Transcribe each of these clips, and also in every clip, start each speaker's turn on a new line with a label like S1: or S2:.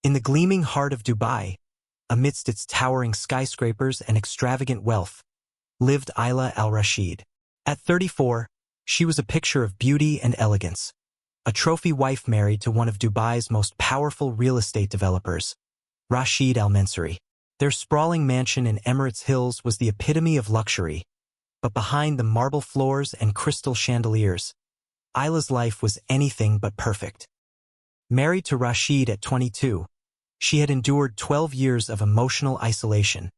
S1: In the gleaming heart of Dubai, amidst its towering skyscrapers and extravagant wealth, lived Ayla al-Rashid. At 34, she was a picture of beauty and elegance, a trophy wife married to one of Dubai's most powerful real estate developers, Rashid Al Mansouri. Their sprawling mansion in Emirates Hills was the epitome of luxury, but behind the marble floors and crystal chandeliers, Ayla's life was anything but perfect. Married to Rashid at 22, she had endured 12 years of emotional isolation,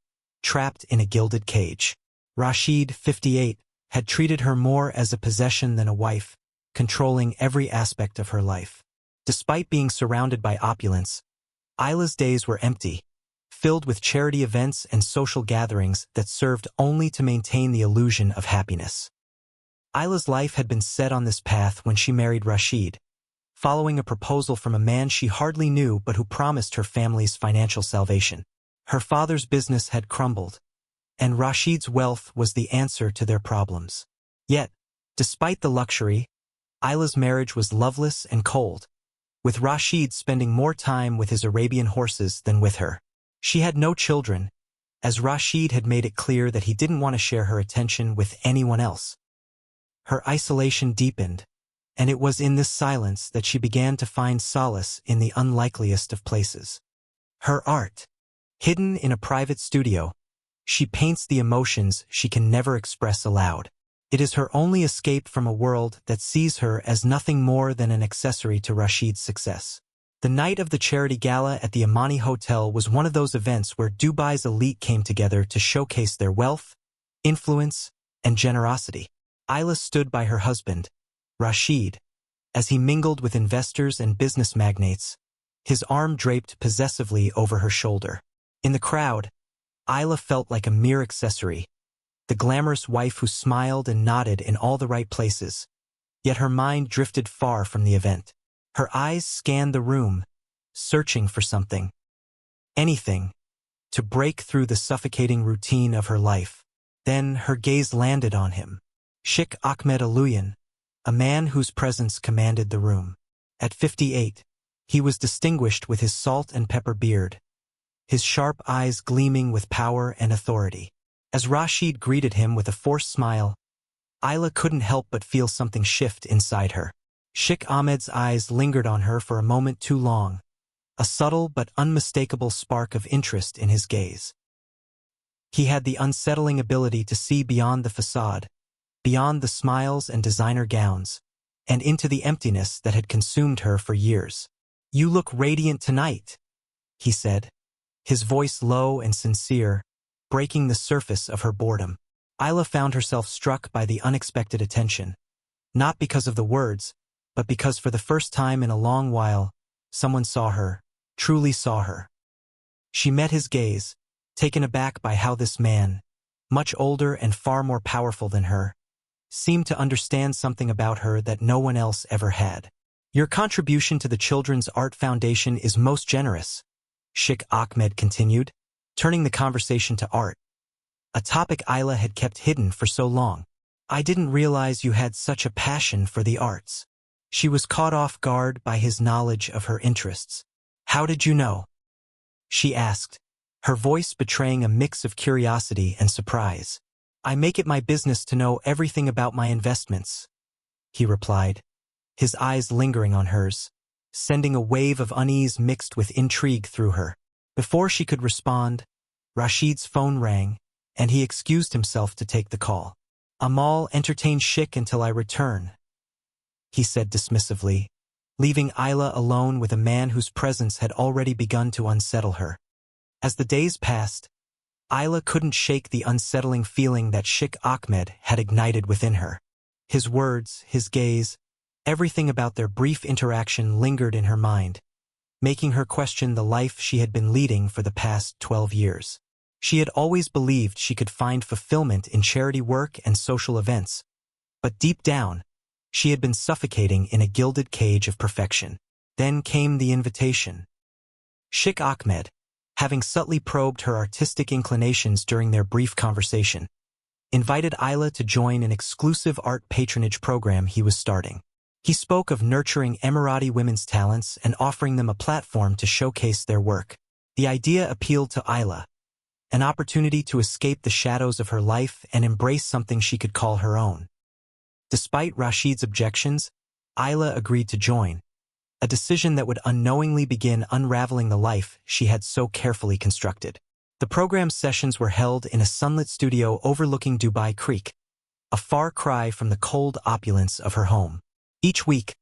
S1: trapped in a gilded cage. Rashid, 58, had treated her more as a possession than a wife, controlling every aspect of her life. Despite being surrounded by opulence, Ayla's days were empty, filled with charity events and social gatherings that served only to maintain the illusion of happiness. Ayla's life had been set on this path when she married Rashid, following a proposal from a man she hardly knew but who promised her family's financial salvation. Her father's business had crumbled, and Rashid's wealth was the answer to their problems. Yet, despite the luxury, Ayla's marriage was loveless and cold, with Rashid spending more time with his Arabian horses than with her. She had no children, as Rashid had made it clear that he didn't want to share her attention with anyone else. Her isolation deepened, and it was in this silence that she began to find solace in the unlikeliest of places. Her art. Hidden in a private studio, she paints the emotions she can never express aloud. It is her only escape from a world that sees her as nothing more than an accessory to Rashid's success. The night of the charity gala at the Amani Hotel was one of those events where Dubai's elite came together to showcase their wealth, influence, and generosity. Ayla stood by her husband, Rashid, as he mingled with investors and business magnates, his arm draped possessively over her shoulder. In the crowd, Ayla felt like a mere accessory, the glamorous wife who smiled and nodded in all the right places, yet her mind drifted far from the event. Her eyes scanned the room, searching for something, anything, to break through the suffocating routine of her life. Then her gaze landed on him, Sheik Ahmed Aluyan, a man whose presence commanded the room. At 58, he was distinguished with his salt and pepper beard, his sharp eyes gleaming with power and authority. As Rashid greeted him with a forced smile, Ayla couldn't help but feel something shift inside her. Sheik Ahmed's eyes lingered on her for a moment too long, a subtle but unmistakable spark of interest in his gaze. He had the unsettling ability to see beyond the facade, beyond the smiles and designer gowns, and into the emptiness that had consumed her for years. "You look radiant tonight," he said, his voice low and sincere, breaking the surface of her boredom. Ayla found herself struck by the unexpected attention, not because of the words, but because for the first time in a long while, someone saw her, truly saw her. She met his gaze, taken aback by how this man, much older and far more powerful than her, seemed to understand something about her that no one else ever had. "Your contribution to the Children's Art Foundation is most generous," Sheik Ahmed continued, turning the conversation to art, a topic Ayla had kept hidden for so long. "I didn't realize you had such a passion for the arts." She was caught off guard by his knowledge of her interests. "How did you know?" she asked, her voice betraying a mix of curiosity and surprise. "I make it my business to know everything about my investments," he replied, his eyes lingering on hers, sending a wave of unease mixed with intrigue through her. Before she could respond, Rashid's phone rang, and he excused himself to take the call. "Amal, entertain Sheik until I return," he said dismissively, leaving Ayla alone with a man whose presence had already begun to unsettle her. As the days passed, Ayla couldn't shake the unsettling feeling that Sheik Ahmed had ignited within her. His words, his gaze, everything about their brief interaction lingered in her mind, making her question the life she had been leading for the past 12 years. She had always believed she could find fulfillment in charity work and social events, but deep down, she had been suffocating in a gilded cage of perfection. Then came the invitation. Sheik Ahmed, having subtly probed her artistic inclinations during their brief conversation, invited Ayla to join an exclusive art patronage program he was starting. He spoke of nurturing Emirati women's talents and offering them a platform to showcase their work. The idea appealed to Ayla, an opportunity to escape the shadows of her life and embrace something she could call her own. Despite Rashid's objections, Ayla agreed to join, a decision that would unknowingly begin unraveling the life she had so carefully constructed. The program's sessions were held in a sunlit studio overlooking Dubai Creek, a far cry from the cold opulence of her home. Each week,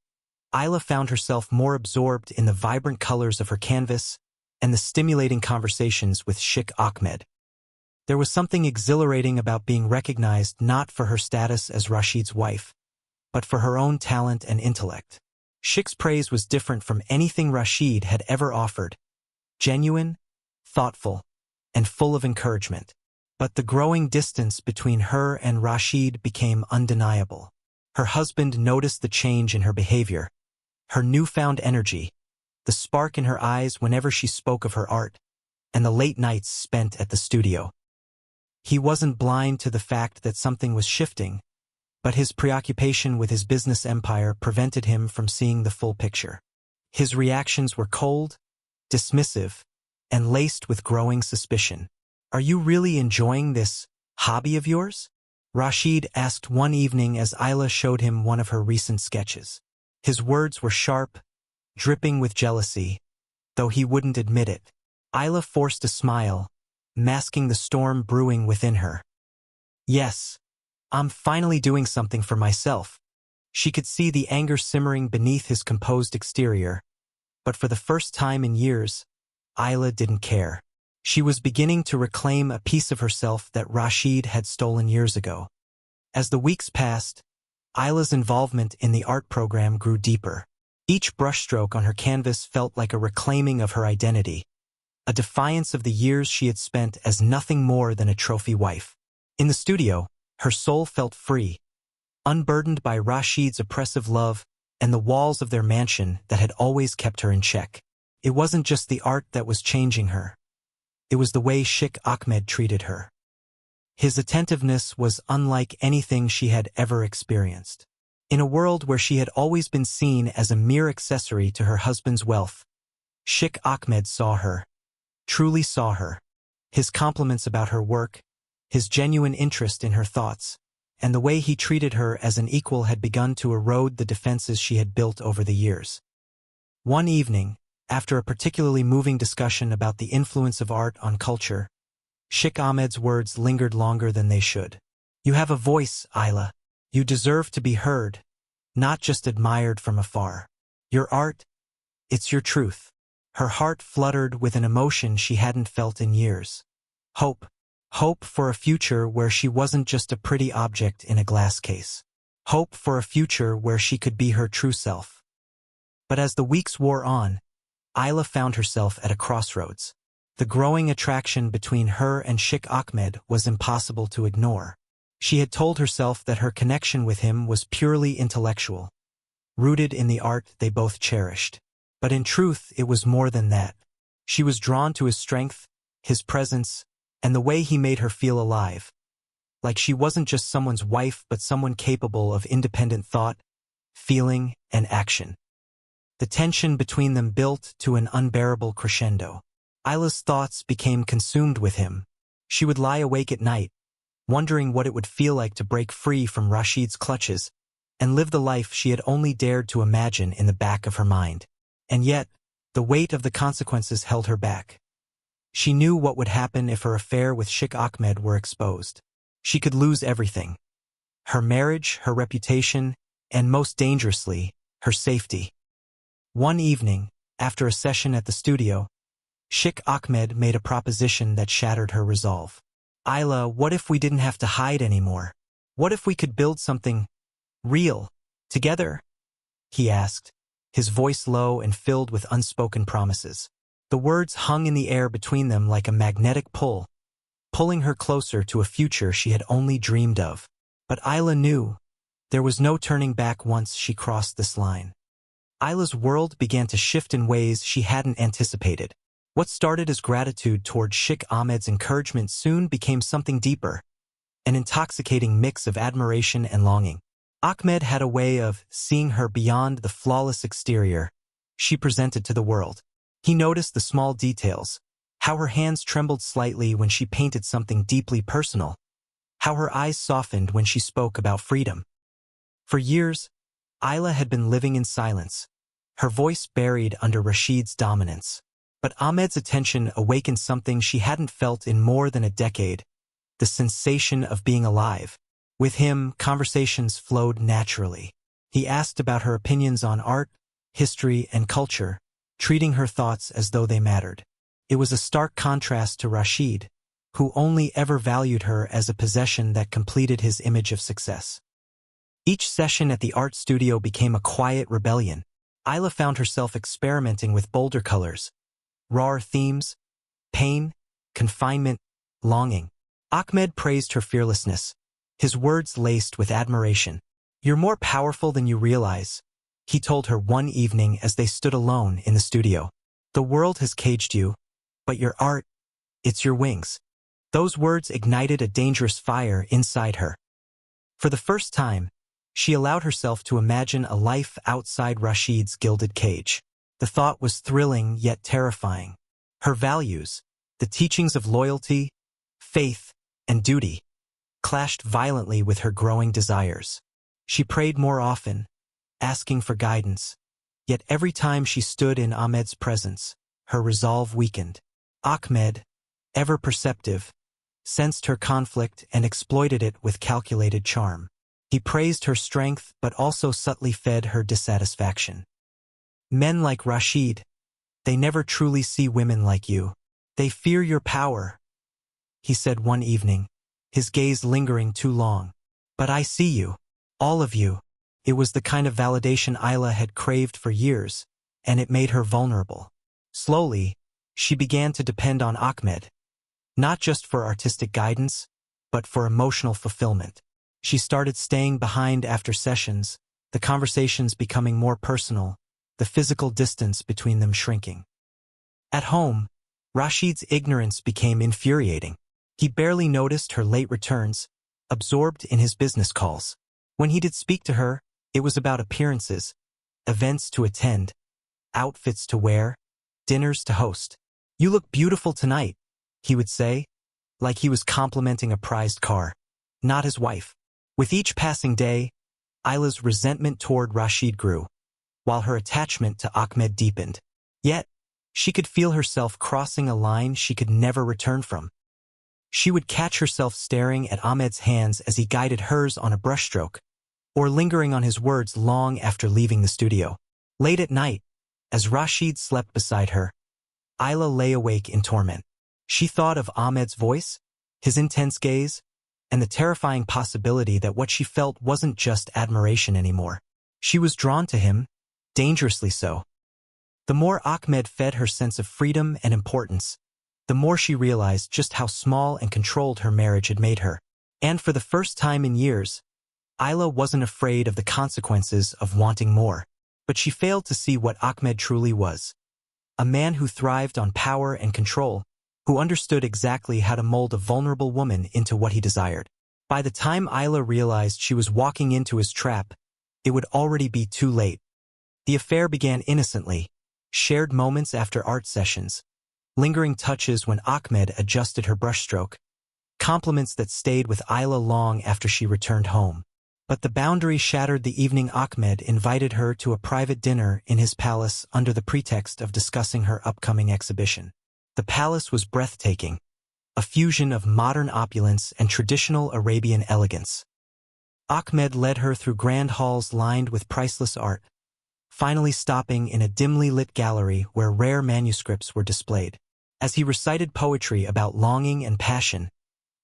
S1: Ayla found herself more absorbed in the vibrant colors of her canvas and the stimulating conversations with Sheik Ahmed. There was something exhilarating about being recognized not for her status as Rashid's wife, but for her own talent and intellect. Sheik's praise was different from anything Rashid had ever offered, genuine, thoughtful, and full of encouragement. But the growing distance between her and Rashid became undeniable. Her husband noticed the change in her behavior, her newfound energy, the spark in her eyes whenever she spoke of her art, and the late nights spent at the studio. He wasn't blind to the fact that something was shifting, but his preoccupation with his business empire prevented him from seeing the full picture. His reactions were cold, dismissive, and laced with growing suspicion. "Are you really enjoying this hobby of yours?" Rashid asked one evening as Ayla showed him one of her recent sketches. His words were sharp, dripping with jealousy, though he wouldn't admit it. Ayla forced a smile, masking the storm brewing within her. "Yes, I'm finally doing something for myself." She could see the anger simmering beneath his composed exterior, but for the first time in years, Ayla didn't care. She was beginning to reclaim a piece of herself that Rashid had stolen years ago. As the weeks passed, Ayla's involvement in the art program grew deeper. Each brushstroke on her canvas felt like a reclaiming of her identity, a defiance of the years she had spent as nothing more than a trophy wife. In the studio, her soul felt free, unburdened by Rashid's oppressive love and the walls of their mansion that had always kept her in check. It wasn't just the art that was changing her. It was the way Sheik Ahmed treated her. His attentiveness was unlike anything she had ever experienced. In a world where she had always been seen as a mere accessory to her husband's wealth, Sheik Ahmed saw her, truly saw her. His compliments about her work, his genuine interest in her thoughts, and the way he treated her as an equal had begun to erode the defenses she had built over the years. One evening, after a particularly moving discussion about the influence of art on culture, Sheik Ahmed's words lingered longer than they should. "You have a voice, Ayla. You deserve to be heard, not just admired from afar. Your art, it's your truth." Her heart fluttered with an emotion she hadn't felt in years. Hope. Hope for a future where she wasn't just a pretty object in a glass case. Hope for a future where she could be her true self. But as the weeks wore on, Ayla found herself at a crossroads. The growing attraction between her and Sheik Ahmed was impossible to ignore. She had told herself that her connection with him was purely intellectual, rooted in the art they both cherished. But in truth, it was more than that. She was drawn to his strength, his presence, and the way he made her feel alive. Like she wasn't just someone's wife but someone capable of independent thought, feeling, and action. The tension between them built to an unbearable crescendo. Ayla's thoughts became consumed with him. She would lie awake at night, wondering what it would feel like to break free from Rashid's clutches and live the life she had only dared to imagine in the back of her mind. And yet, the weight of the consequences held her back. She knew what would happen if her affair with Sheik Ahmed were exposed. She could lose everything: her marriage, her reputation, and most dangerously, her safety. One evening, after a session at the studio, Sheik Ahmed made a proposition that shattered her resolve. "Ayla, what if we didn't have to hide anymore? What if we could build something real, together?" he asked, his voice low and filled with unspoken promises. The words hung in the air between them like a magnetic pull, pulling her closer to a future she had only dreamed of. But Ayla knew there was no turning back once she crossed this line. Ayla's world began to shift in ways she hadn't anticipated. What started as gratitude toward Sheik Ahmed's encouragement soon became something deeper, an intoxicating mix of admiration and longing. Ahmed had a way of seeing her beyond the flawless exterior she presented to the world. He noticed the small details, how her hands trembled slightly when she painted something deeply personal, how her eyes softened when she spoke about freedom. For years, Ayla had been living in silence, her voice buried under Rashid's dominance. But Ahmed's attention awakened something she hadn't felt in more than a decade, the sensation of being alive. With him, conversations flowed naturally. He asked about her opinions on art, history, and culture, treating her thoughts as though they mattered. It was a stark contrast to Rashid, who only ever valued her as a possession that completed his image of success. Each session at the art studio became a quiet rebellion. Ayla found herself experimenting with bolder colors, rawer themes, pain, confinement, longing. Ahmed praised her fearlessness, his words laced with admiration. "You're more powerful than you realize," he told her one evening as they stood alone in the studio. "The world has caged you, but your art, it's your wings." Those words ignited a dangerous fire inside her. For the first time, she allowed herself to imagine a life outside Rashid's gilded cage. The thought was thrilling yet terrifying. Her values, the teachings of loyalty, faith, and duty, clashed violently with her growing desires. She prayed more often, asking for guidance. Yet every time she stood in Ahmed's presence, her resolve weakened. Ahmed, ever perceptive, sensed her conflict and exploited it with calculated charm. He praised her strength but also subtly fed her dissatisfaction. "Men like Rashid, they never truly see women like you. They fear your power," he said one evening, his gaze lingering too long. "But I see you, all of you." It was the kind of validation Ayla had craved for years, and it made her vulnerable. Slowly, she began to depend on Ahmed, not just for artistic guidance, but for emotional fulfillment. She started staying behind after sessions, the conversations becoming more personal, the physical distance between them shrinking. At home, Rashid's ignorance became infuriating. He barely noticed her late returns, absorbed in his business calls. When he did speak to her, it was about appearances, events to attend, outfits to wear, dinners to host. "You look beautiful tonight," he would say, like he was complimenting a prized car, not his wife. With each passing day, Ayla's resentment toward Rashid grew, while her attachment to Ahmed deepened. Yet, she could feel herself crossing a line she could never return from. She would catch herself staring at Ahmed's hands as he guided hers on a brushstroke, or lingering on his words long after leaving the studio. Late at night, as Rashid slept beside her, Ayla lay awake in torment. She thought of Ahmed's voice, his intense gaze, and the terrifying possibility that what she felt wasn't just admiration anymore. She was drawn to him, dangerously so. The more Ahmed fed her sense of freedom and importance, the more she realized just how small and controlled her marriage had made her. And for the first time in years, Ayla wasn't afraid of the consequences of wanting more, but she failed to see what Ahmed truly was. A man who thrived on power and control, who understood exactly how to mold a vulnerable woman into what he desired. By the time Ayla realized she was walking into his trap, it would already be too late. The affair began innocently, shared moments after art sessions, lingering touches when Ahmed adjusted her brushstroke, compliments that stayed with Ayla long after she returned home. But the boundary shattered the evening Ahmed invited her to a private dinner in his palace under the pretext of discussing her upcoming exhibition. The palace was breathtaking, a fusion of modern opulence and traditional Arabian elegance. Ahmed led her through grand halls lined with priceless art, finally stopping in a dimly lit gallery where rare manuscripts were displayed. As he recited poetry about longing and passion,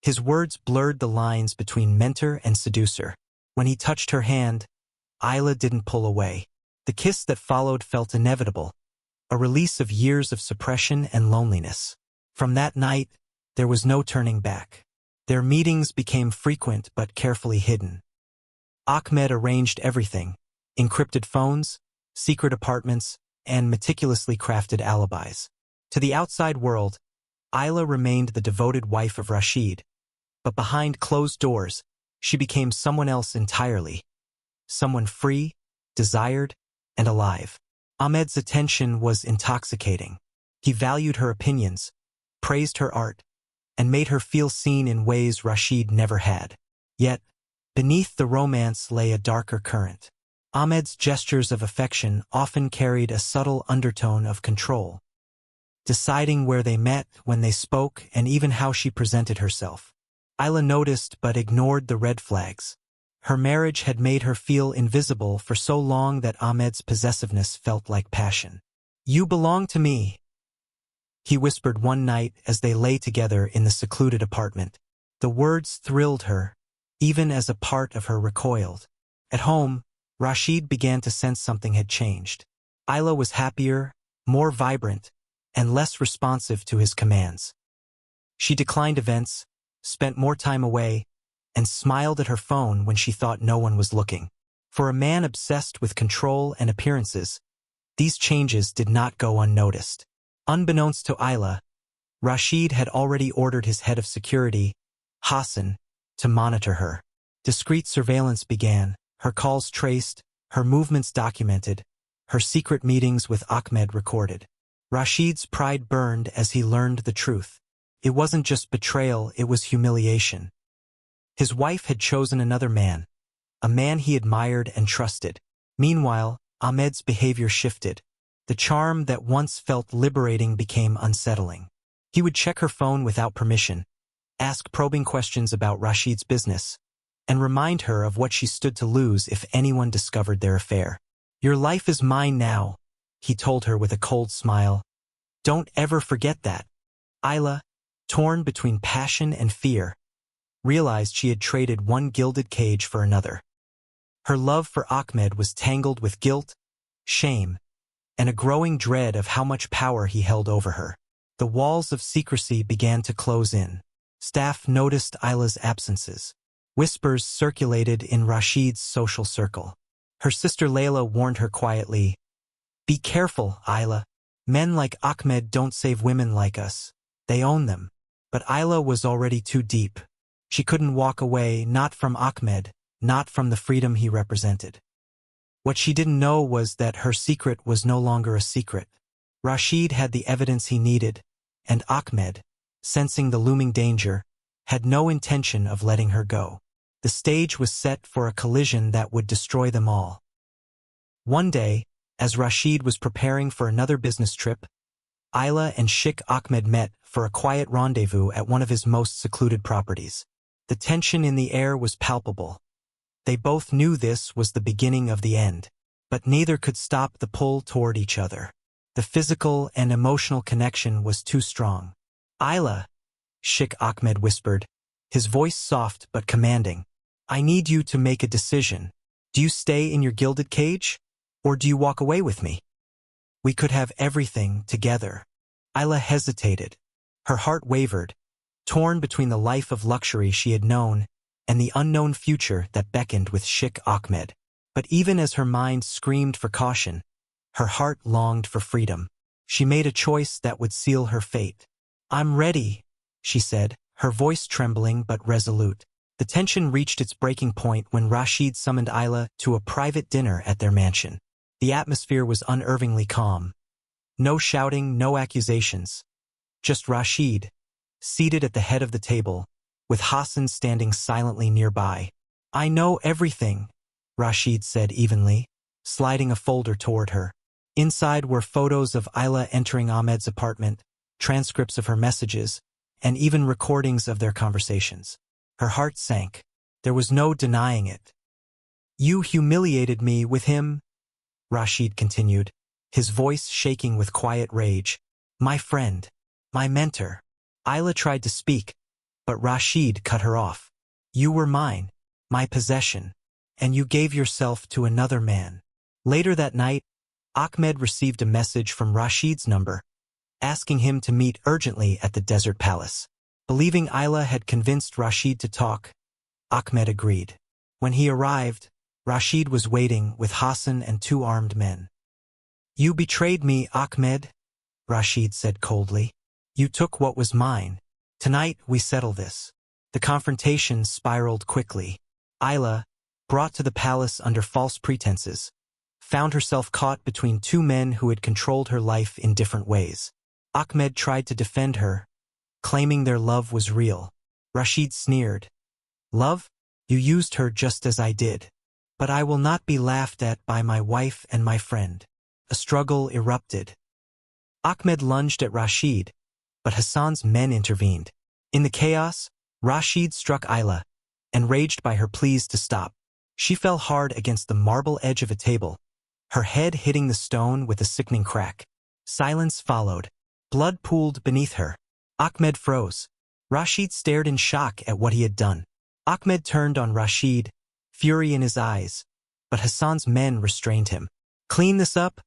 S1: his words blurred the lines between mentor and seducer. When he touched her hand, Ayla didn't pull away. The kiss that followed felt inevitable, a release of years of suppression and loneliness. From that night, there was no turning back. Their meetings became frequent but carefully hidden. Ahmed arranged everything: encrypted phones, secret apartments, and meticulously crafted alibis. To the outside world, Ayla remained the devoted wife of Rashid, but behind closed doors, she became someone else entirely. someone free, desired, and alive. Ahmed's attention was intoxicating. He valued her opinions, praised her art, and made her feel seen in ways Rashid never had. Yet, beneath the romance lay a darker current. Ahmed's gestures of affection often carried a subtle undertone of control, deciding where they met, when they spoke, and even how she presented herself. Ayla noticed but ignored the red flags. Her marriage had made her feel invisible for so long that Ahmed's possessiveness felt like passion. "You belong to me," he whispered one night as they lay together in the secluded apartment. The words thrilled her, even as a part of her recoiled. At home, Rashid began to sense something had changed. Ayla was happier, more vibrant, and less responsive to his commands. She declined events, spent more time away, and smiled at her phone when she thought no one was looking. For a man obsessed with control and appearances, these changes did not go unnoticed. Unbeknownst to Ayla, Rashid had already ordered his head of security, Hassan, to monitor her. Discreet surveillance began, her calls traced, her movements documented, her secret meetings with Ahmed recorded. Rashid's pride burned as he learned the truth. It wasn't just betrayal, it was humiliation. His wife had chosen another man, a man he admired and trusted. Meanwhile, Ahmed's behavior shifted. The charm that once felt liberating became unsettling. He would check her phone without permission, ask probing questions about Rashid's business, and remind her of what she stood to lose if anyone discovered their affair. "Your life is mine now," he told her with a cold smile. "Don't ever forget that." Ayla, torn between passion and fear, realized she had traded one gilded cage for another. Her love for Ahmed was tangled with guilt, shame, and a growing dread of how much power he held over her. The walls of secrecy began to close in. Staff noticed Ayla's absences. Whispers circulated in Rashid's social circle. Her sister Layla warned her quietly, "Be careful, Ayla. Men like Ahmed don't save women like us. They own them." But Ayla was already too deep. She couldn't walk away, not from Ahmed, not from the freedom he represented. What she didn't know was that her secret was no longer a secret. Rashid had the evidence he needed, and Ahmed, sensing the looming danger, had no intention of letting her go. The stage was set for a collision that would destroy them all. One day, as Rashid was preparing for another business trip, Ayla and Sheik Ahmed met for a quiet rendezvous at one of his most secluded properties. The tension in the air was palpable. They both knew this was the beginning of the end, but neither could stop the pull toward each other. The physical and emotional connection was too strong. "Ayla," Sheik Ahmed whispered, his voice soft but commanding, "I need you to make a decision. Do you stay in your gilded cage, or do you walk away with me? We could have everything together." Ayla hesitated. Her heart wavered, torn between the life of luxury she had known and the unknown future that beckoned with Sheik Ahmed. But even as her mind screamed for caution, her heart longed for freedom. She made a choice that would seal her fate. "I'm ready," she said, her voice trembling but resolute. The tension reached its breaking point when Rashid summoned Ayla to a private dinner at their mansion. The atmosphere was unnervingly calm. No shouting, no accusations. Just Rashid, seated at the head of the table, with Hassan standing silently nearby. "I know everything," Rashid said evenly, sliding a folder toward her. Inside were photos of Ayla entering Ahmed's apartment, transcripts of her messages, and even recordings of their conversations. Her heart sank. There was no denying it. "You humiliated me with him," Rashid continued, his voice shaking with quiet rage. "My friend, my mentor." Ayla tried to speak, but Rashid cut her off. "You were mine, my possession, and you gave yourself to another man." Later that night, Ahmed received a message from Rashid's number, asking him to meet urgently at the desert palace. Believing Ayla had convinced Rashid to talk, Ahmed agreed. When he arrived, Rashid was waiting with Hassan and two armed men. "You betrayed me, Ahmed," Rashid said coldly. "You took what was mine. Tonight we settle this." The confrontation spiraled quickly. Ayla, brought to the palace under false pretenses, found herself caught between two men who had controlled her life in different ways. Ahmed tried to defend her, claiming their love was real. Rashid sneered. "Love? You used her just as I did. But I will not be laughed at by my wife and my friend." A struggle erupted. Ahmed lunged at Rashid, but Hassan's men intervened. In the chaos, Rashid struck Ayla, enraged by her pleas to stop. She fell hard against the marble edge of a table, her head hitting the stone with a sickening crack. Silence followed. Blood pooled beneath her. Ahmed froze. Rashid stared in shock at what he had done. Ahmed turned on Rashid, fury in his eyes, but Hassan's men restrained him. "Clean this up,"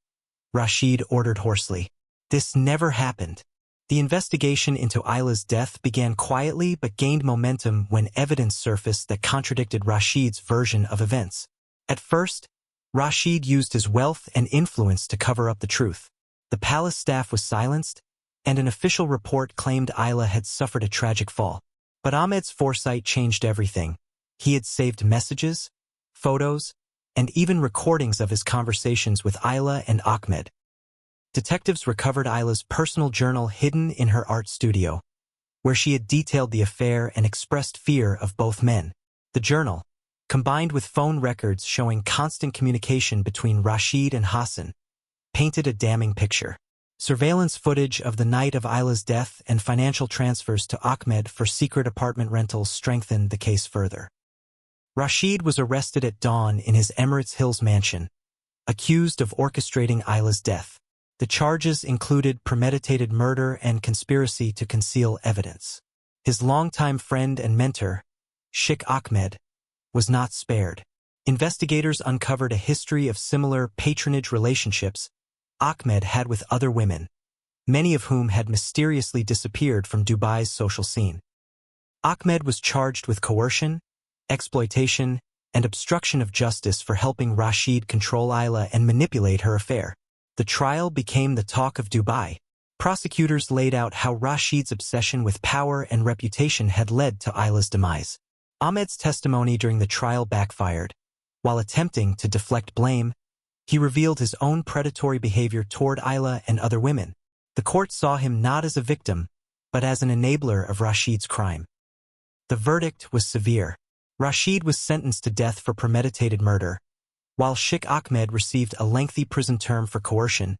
S1: Rashid ordered hoarsely. This never happened. The investigation into Ayla's death began quietly but gained momentum when evidence surfaced that contradicted Rashid's version of events. At first, Rashid used his wealth and influence to cover up the truth. The palace staff was silenced, and an official report claimed Ayla had suffered a tragic fall. But Ahmed's foresight changed everything. He had saved messages, photos, and even recordings of his conversations with Ayla and Ahmed. Detectives recovered Ayla's personal journal hidden in her art studio, where she had detailed the affair and expressed fear of both men. The journal, combined with phone records showing constant communication between Rashid and Hassan, painted a damning picture. Surveillance footage of the night of Ayla's death and financial transfers to Ahmed for secret apartment rentals strengthened the case further. Rashid was arrested at dawn in his Emirates Hills mansion, accused of orchestrating Ayla's death. The charges included premeditated murder and conspiracy to conceal evidence. His longtime friend and mentor, Sheik Ahmed, was not spared. Investigators uncovered a history of similar patronage relationships Ahmed had with other women, many of whom had mysteriously disappeared from Dubai's social scene. Ahmed was charged with coercion, exploitation, and obstruction of justice for helping Rashid control Ayla and manipulate her affair. The trial became the talk of Dubai. Prosecutors laid out how Rashid's obsession with power and reputation had led to Ayla's demise. Ahmed's testimony during the trial backfired. While attempting to deflect blame, he revealed his own predatory behavior toward Ayla and other women. The court saw him not as a victim, but as an enabler of Rashid's crime. The verdict was severe. Rashid was sentenced to death for premeditated murder, while Sheik Ahmed received a lengthy prison term for coercion,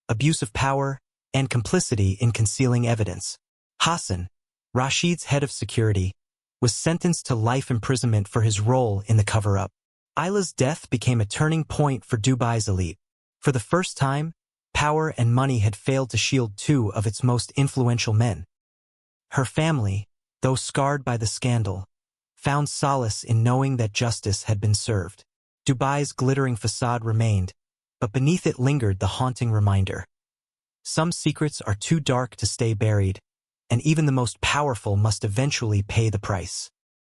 S1: abuse of power, and complicity in concealing evidence. Hassan, Rashid's head of security, was sentenced to life imprisonment for his role in the cover-up. Ayla's death became a turning point for Dubai's elite. For the first time, power and money had failed to shield two of its most influential men. Her family, though scarred by the scandal, found solace in knowing that justice had been served. Dubai's glittering facade remained, but beneath it lingered the haunting reminder. Some secrets are too dark to stay buried, and even the most powerful must eventually pay the price.